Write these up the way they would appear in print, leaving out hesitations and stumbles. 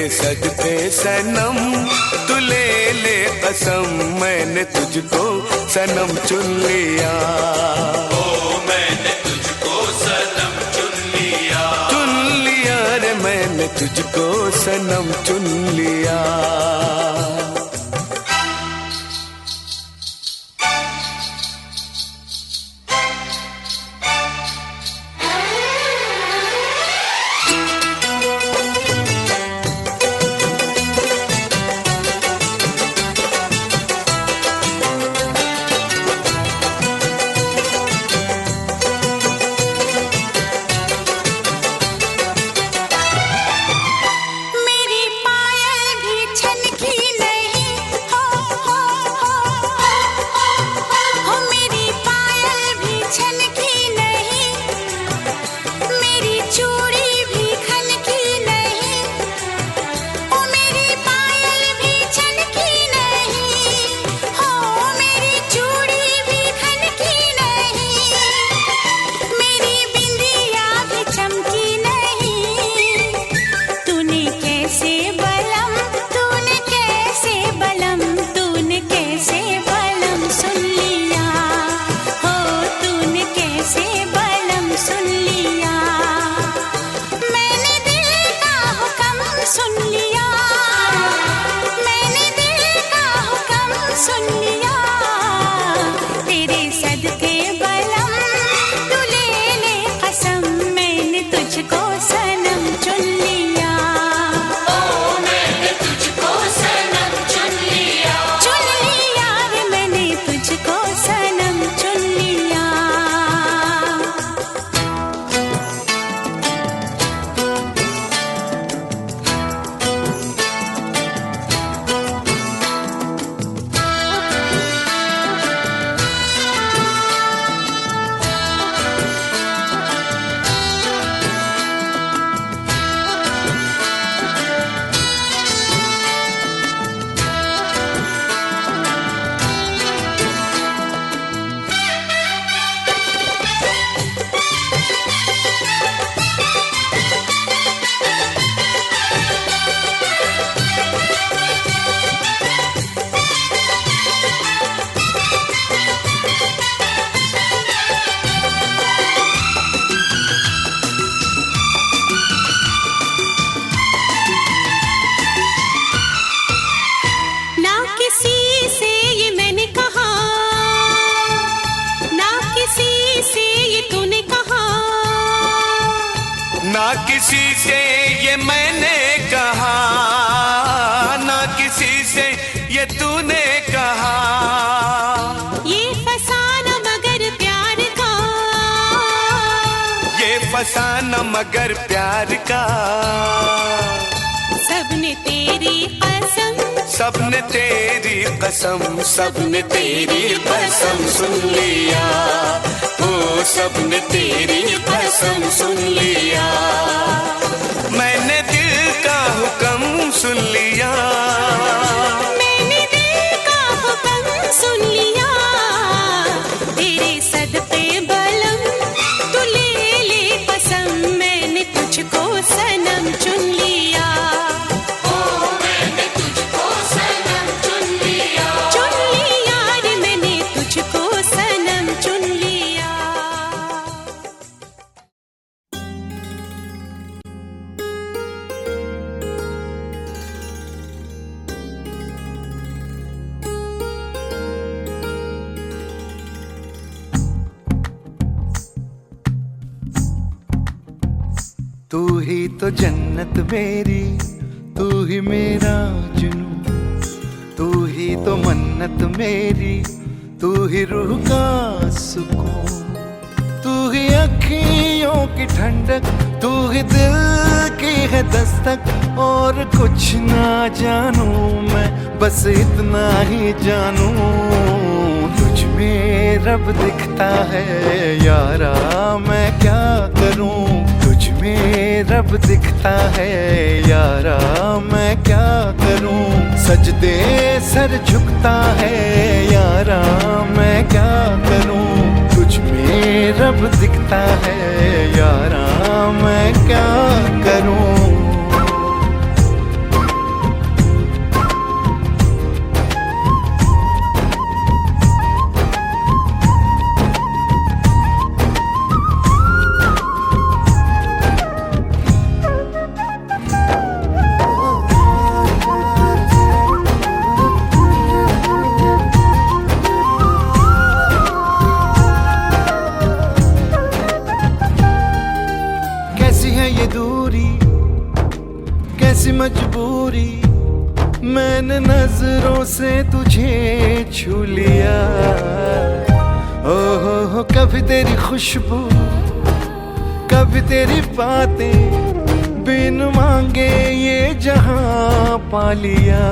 सदके सनम तू ले ले कसम, मैंने तुझको सनम चुन लिया। ओ मैंने तुझको सनम चुन लिया। चुन लिया रे मैंने तुझको सनम चुन लिया। ना किसी से ये मैंने कहा, ना किसी से ये तूने कहा। ये फसाना मगर प्यार का, ये फसाना मगर प्यार का। सबने तेरी कसम, सबने तेरी कसम, सबने तेरी कसम सुन लिया। ओ सबने तेरी कसम सुन लिया। मैंने दिल का हुक्म सुन लिया। मैंने दिल का हुक्म सुन लिया। तेरे सदके बलम तू ले ले कसम, मैंने तुझको सनम चुन लिया। ओ मैंने तुझको सनम चुन लिया। चुन लिया रे मैंने तुझको सनम चुन लिया। तू ही तो जन्नत मेरी, तू ही मेरा जुनून, तू ही तो मन्नत मेरी, तू ही रूह का सुकून, तू ही अखियों की ठंडक, तू ही दिल की है दस्तक। और कुछ ना जानू मैं, बस इतना ही जानू, तुझ में रब दिखता है यारा, मैं क्या करूं। तुझ में रब दिखता है यारा, मैं क्या करूं। सजदे सर झुकता है यारा, मैं क्या करूं। तुझ में रब दिखता है यारा, मैं क्या करूं। दूरी, कैसी मजबूरी, मैंने नजरों से तुझे छू लिया। हो कभी तेरी खुशबू, कभी तेरी बातें, बिन मांगे ये जहां पा लिया।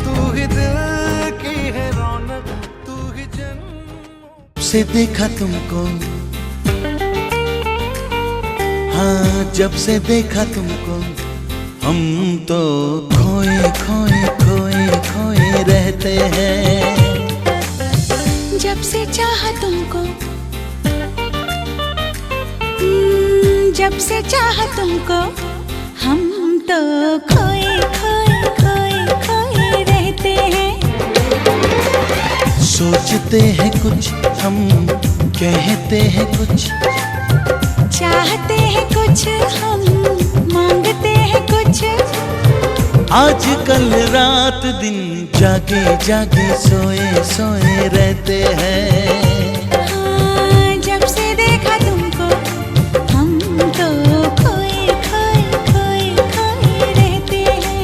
तू ही दिल की है रौनक, तू ही जन्म से देखा तुमको, हाँ जब से देखा तुमको, हम तो खोए खोए खोए खोए रहते हैं। जब से चाहा तुमको, जब से चाहा तुमको, हम तो खोए खोए खोए खोए रहते हैं। सोचते हैं कुछ हम, कहते हैं कुछ, चाहते हैं कुछ हम, मांगते हैं कुछ। आज कल रात दिन जागे जागे सोए सोए रहते हैं। हाँ, जब से देखा तुमको, हम तो खोए खोए खोए खोए रहते हैं।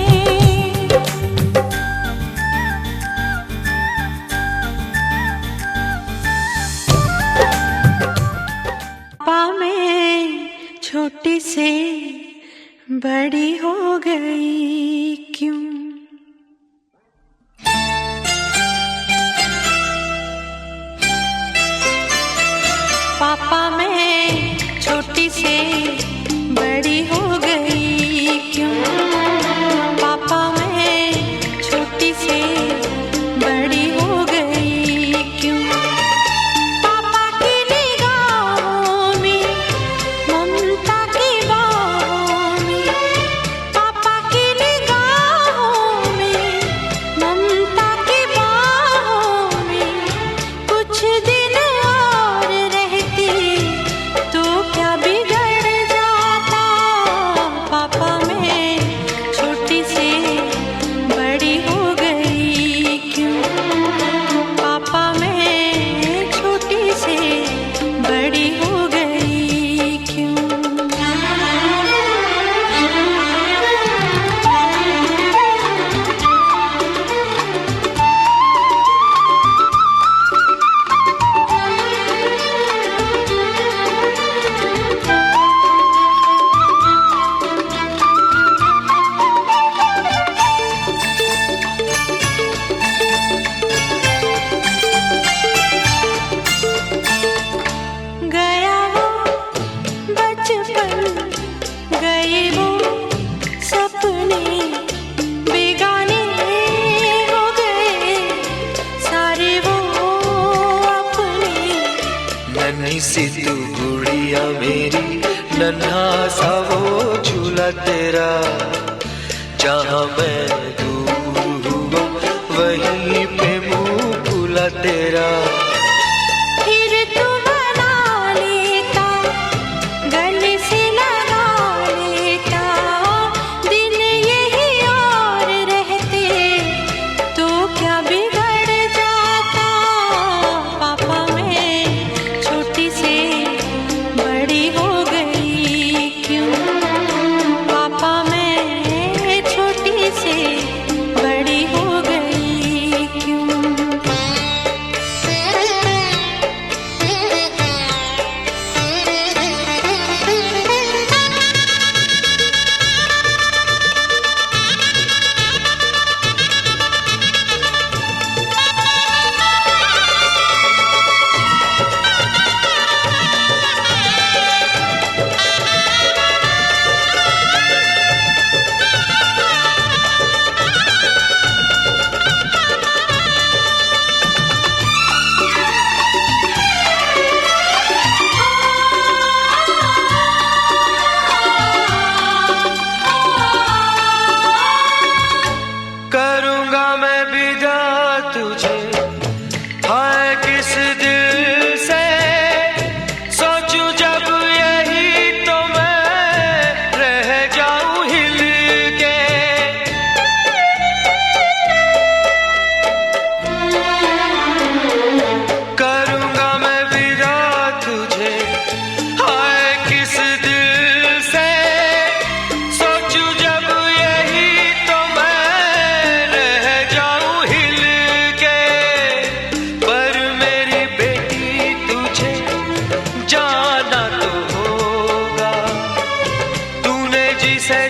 पापा मैं छोटी से बड़ी हो गई क्यों? पापा मैं छोटी से बड़ी हो गई क्यों? पापा मैं छोटी से बड़ी हो गई क्यों? पापा की निगाहों में, ममता की बाहों में, पापा की निगाहों में, ममता की बाहों में, कुछ दिन और रहती तो क्या बिगड़ जाता? पापा मैं छोटी से बड़ी हो गई क्यों? पापा मैं छोटी से बड़ी हो गई क्यों? गया वो बचपन, गए वो सपने, बेगाने हो गए सारे वो अपने। नन्ही सी तू गुड़िया मेरी, नन्हा सा वो झूला तेरा, जहाँ मैं दूर हुआ वहीं पे मुँह फूला तेरा। फिर तू बना लेता, गले से लगा लेता, दिन यही और रहते तो क्या बिगड़ जाता? पापा मैं छोटी से बड़ी हो गई क्यों? पापा मैं छोटी से बड़ी हो गई क्यों?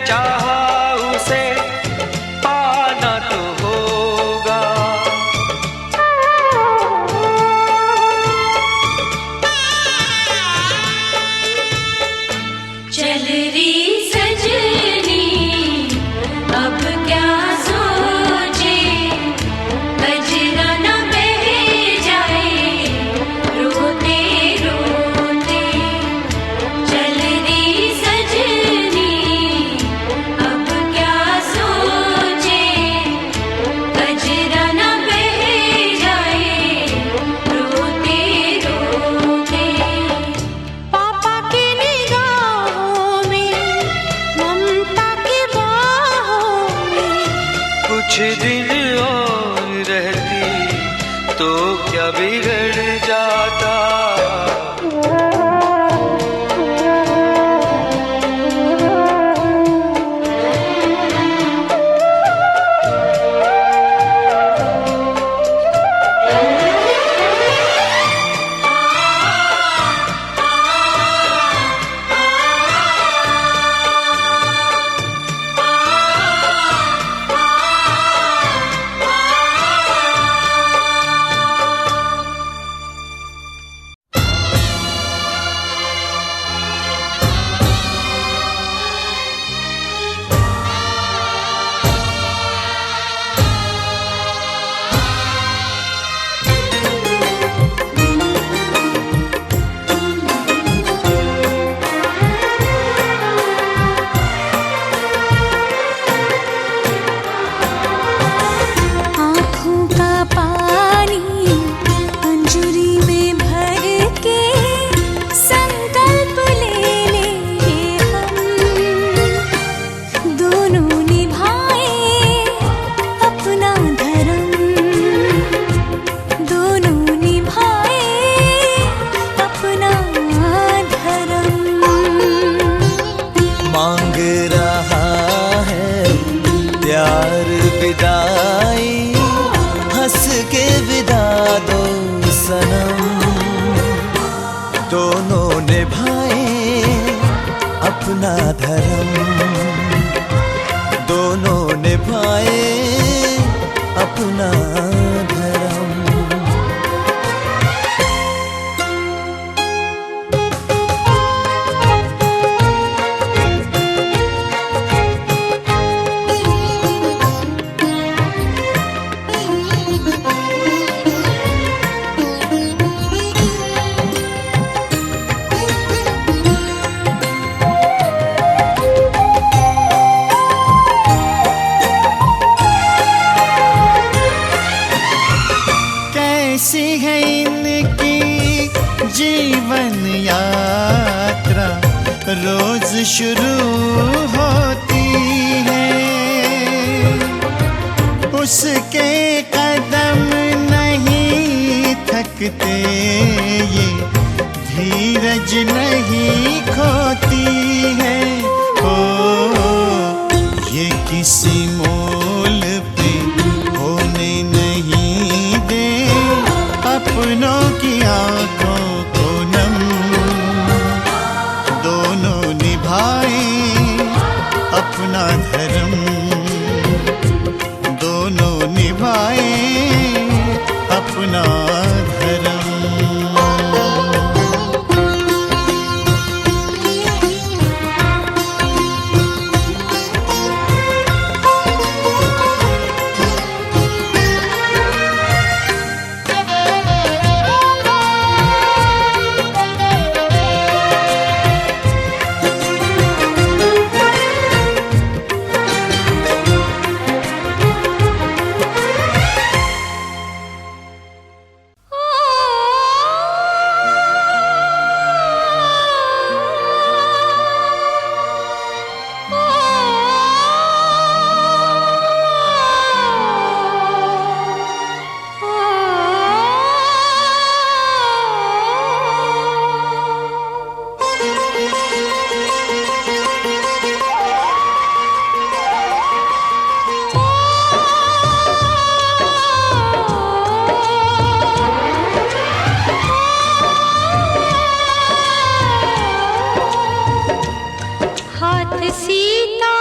चाहा उसे पाना तो होगा। चल री सजनी अब क्या सोचे, कजरा न बह जाए रोते रोते। चल री सजनी अब क्या सोचे, कजरा न बह जाए रोते रोते। पापा की निगाहों में, ममता की बाहों में, कुछ दिन और रहती तो क्या बिगड़ जाता। आँखों का पानी अंजुरी में भर के संकल्प ले लेंगे हम, दोनों निभाए अपना धर्म, दोनों निभाए अपना धर्म। मांग रहा है प्यार विदाई, हंस के विदा दो सनम, दोनों निभाए अपना धर्म, दोनों निभाए अपना धर्म। कैसी है इनकी जीवन यात्रा, रोज शुरू होती है, उसके कदम नहीं थकते, ये धीरज नहीं खोती है। ओ ये किसी मोल पे होने नहीं दे अपनों की आंखों को नम, दोनों निभाए अपना धर्म, दोनों निभाए अपना धर्म। सीता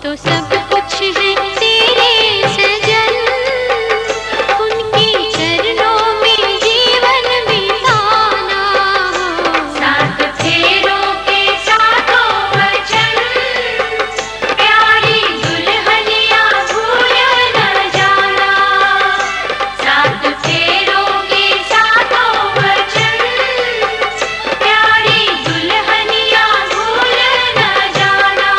तो सब कुछ है तेरे सजन, उनके चरणों में जीवन बिताना हो। सात फेरों के सातों वचन, प्यारी दुल्हनिया भूल न जाना। सात फेरों के सातों वचन, प्यारी दुल्हनिया भूल न जाना।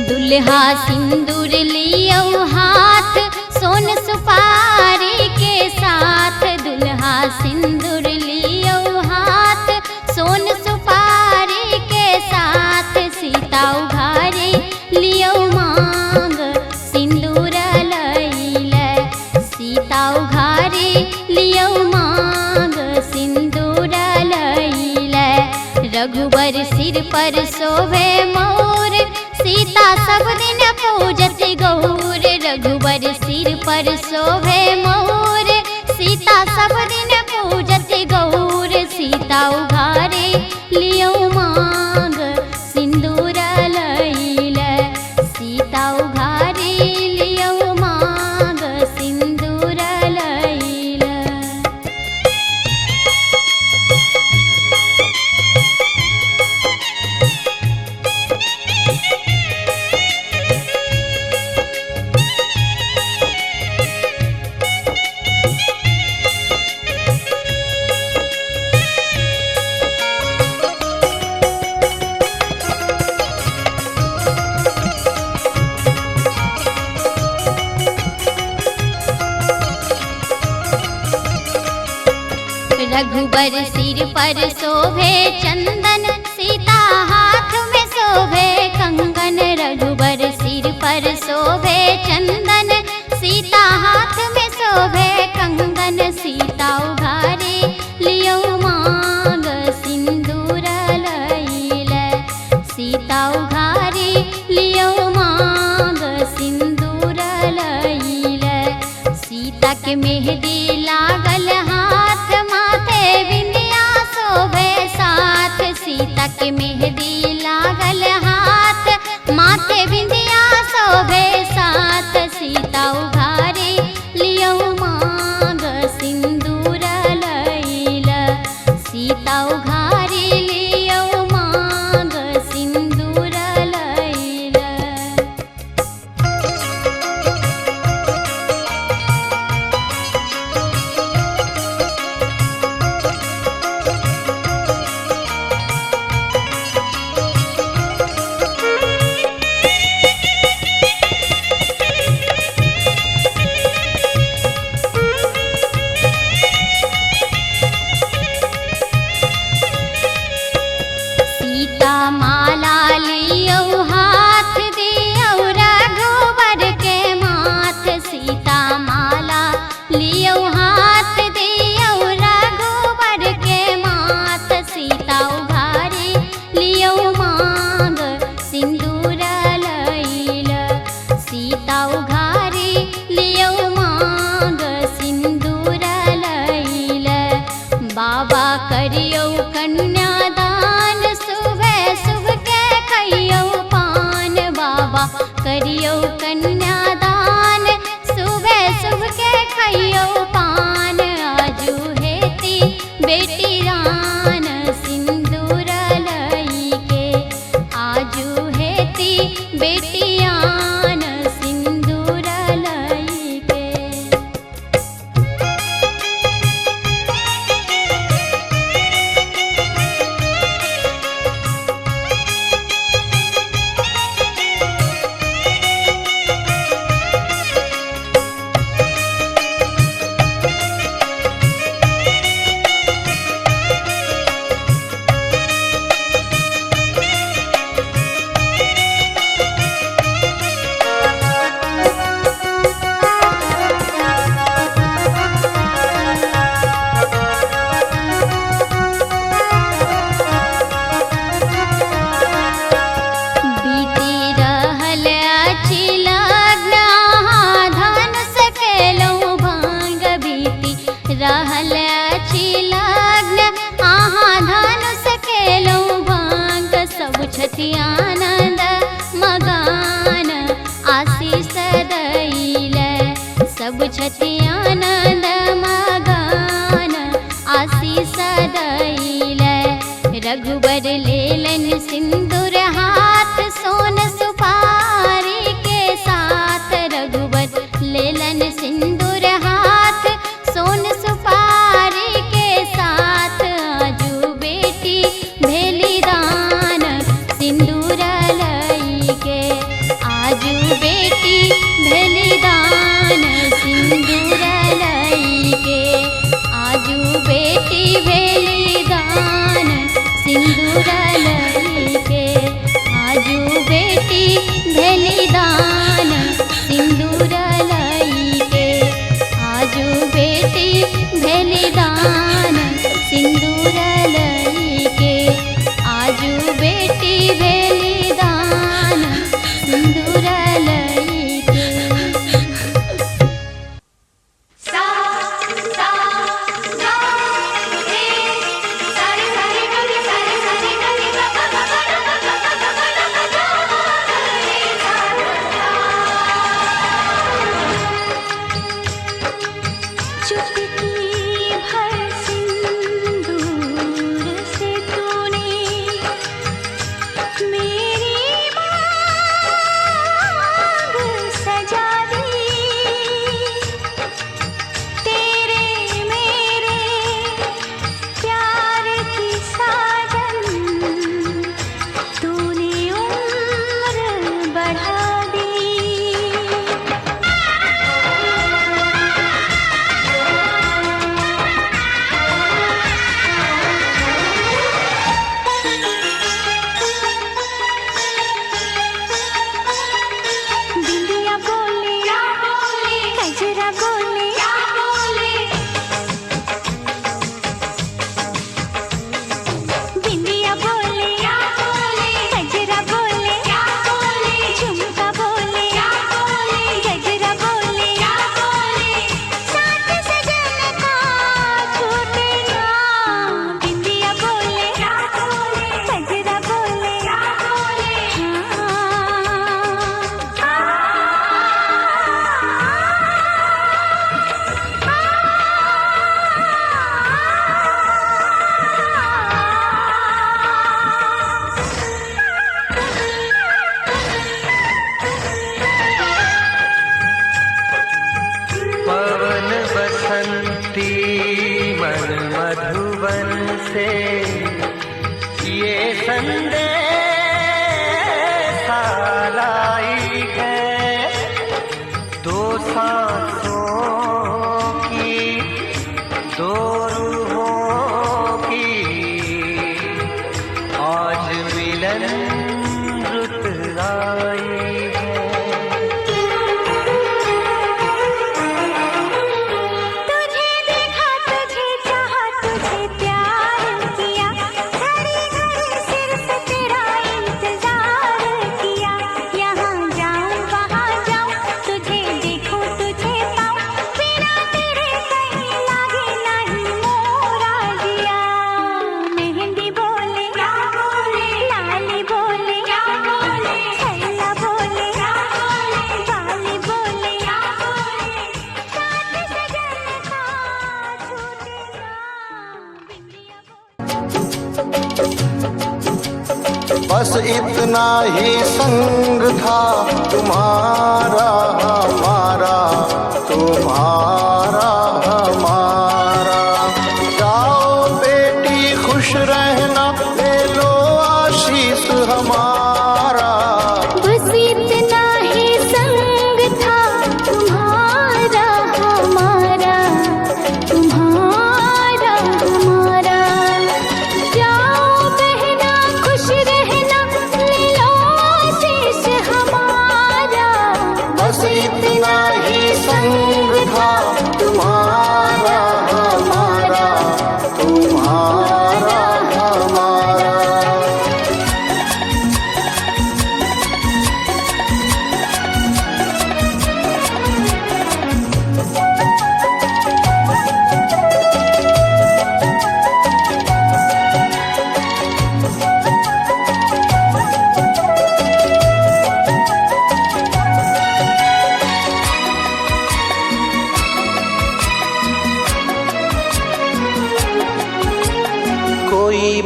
दुल्हा सिंदूर लियो हाथ, सोन सुपारी के साथ। दुल्हा सिंदूर लियो हाथ, सोन सुपारी के साथ। सीता उघारे लियो मांग, सिंदूर लैल। सीता उघारे लियो मांग, सिंदूर लैल। रघुबर सिर पर शोभे मोर, सीता सब दिन पूजत गौर। रघुबर सिर पर शोभे मोर, सीता सब दिन पूजत गौर। सीता उघारे लियो मांग, सिंदूर लैल। सीता उघारे लियो मांग, सिंदूर लैल। रघुबर सिर पर शोभे चंदन, सीता हाथ में शोभे कंगन। रघुबर सिर पर शोभे चंदन, सीता हाथ में शोभे कंगन। सीता उघारे लियो मांग, सिंदूर लैल। सीता उघारे लियो मांग, सिंदूर लैल। सीता के मेहंदी लागल हाथ, माथे बिंदिया शोभे साथ। सीता के मेहंदी लागल हाथ, माथे बिंदिया शोभे साथ। सीता उघारे लियो मांग, सिंदूर लैल। सीता उघारे लियो मांग, सिंदूर लैल। करियो कन्यादान, सुबह सुबह के खइयो। छठी आनंद मगान आशीष दैल सब छठी आनंद मगान आशीष दैल रघुबर लेलन सिंदूर हाथ सोन सुपारी के साथ रघुबर लेलन सिंदूर हाथ सोन सुपारी के साथ आजू बेटी भेली दान सिंदूर लई के आजू बेटी भेली दान सिंदूर लई के आजू बेटी भेली दान सिंदूर लई के आजू बेटी भेली दान सिंदूर लई के आजू बेटी भेली दान सिंदूर लई के आजू बेटी भेली दान सिंदूर लई के सा सा गा रे सारे सारे गरे सारे सारे गरे गा गा गा गा गा गा गा गा गा रे सा चुटकी भर सिंदूर से तूने मेरी मांग सजा दी तेरे मेरे प्यार की साजन तूने उम्र बढ़ा दी बिंदिया बोले क्या बोले गजरा बोले क्या बोले बिंदिया बोले क्या बोले गजरा बोले क्या बोले झुमका बोले क्या बोले गजरा बोले क्या बोले साथ सजन का छूटे ना बिंदिया बोले क्या बोले गजरा बोले क्या बोले पवन बसंती मन मधुबन से ये संदेश लाई है दो सांसों की दो रूहों की आज मिलन रुत आई है तुझे देखा तुझे चाहा तुझे प्यार किया घड़ी घड़ी सिर से तेरा इंतजार किया यहाँ जाऊँ वहाँ जाऊँ तुझे देखूँ तुझे पाऊँ बिना तेरे कहीं लागे नहीं मोरा जिया मेहंदी बोले क्या बोले लाली बोले क्या बोले छल्ला बोले क्या बोले बाली बोले क्या बोले साथ सजन का छूटे ना बिंदिया बस इतना ही संग था तुम्हारा हमारा तुम्हारा हमारा जाओ बेटी खुश रहना ले लो आशीष हमारा बस इतना ही संग था तुम्हारा हमारा तुम्हारा हमारा जाओ बहना खुश रहना ले लो आशीष हमारा बस इतना ही संग था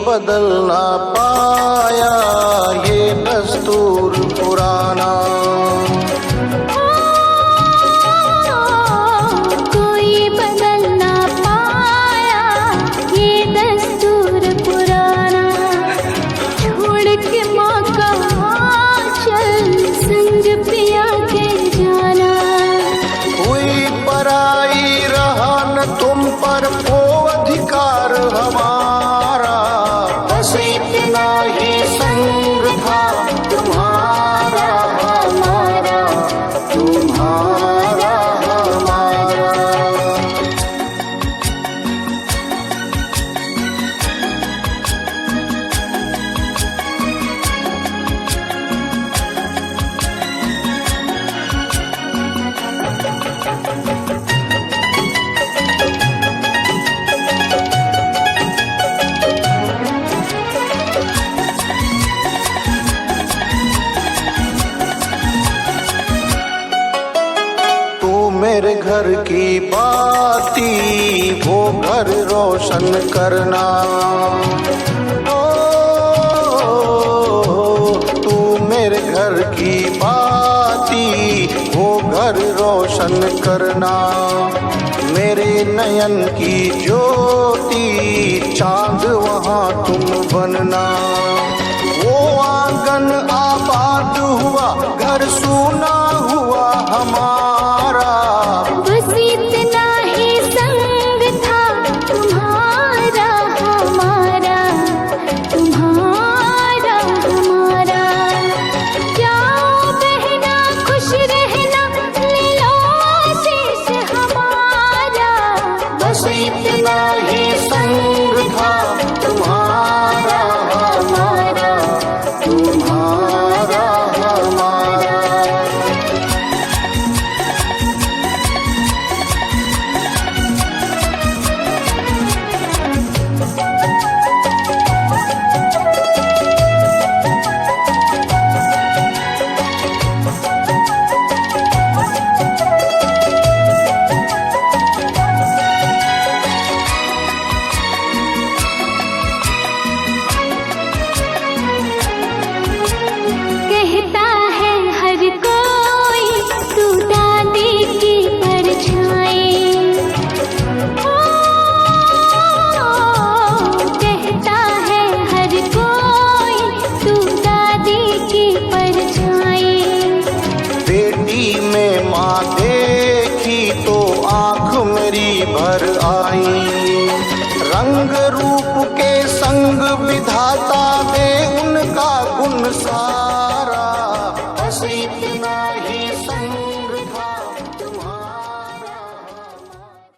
बदल ना पाया ये दस्तूर पुराना। कोई बदल ना पाया ये दस्तूर पुराना। छोड़ के माँ का आंचल संग पिया के जाना। हुई पराई रहा न तुम पर वो अधिकार हमारा। बस इतना ही संग था तुम्हारा हमारा, तुम्हारा हमारा। मेरे घर की बाती वो घर रोशन करना। ओ तू मेरे घर की बाती वो घर रोशन करना। मेरे नयन की ज्योति चांद वहाँ तुम बनना। वो आंगन आबाद हुआ घर सूना हुआ हमारा। बस इतना ही संग था तुम्हारा हमारा, तुम्हारा हमारा। जाओ बहना खुश रहना ले लो आशीष हमारा। बस इतना ही संग था तुम्हारा हमारा, तुम्हारा हमारा। कहता है हर कोई तू दादी की परछाई। ओ कहता है हर कोई तू दादी की परछाई। बेटी में माँ देखी तो आँख मेरी भर आई। रंग रूप के संग विधाता दे उनका गुण सा।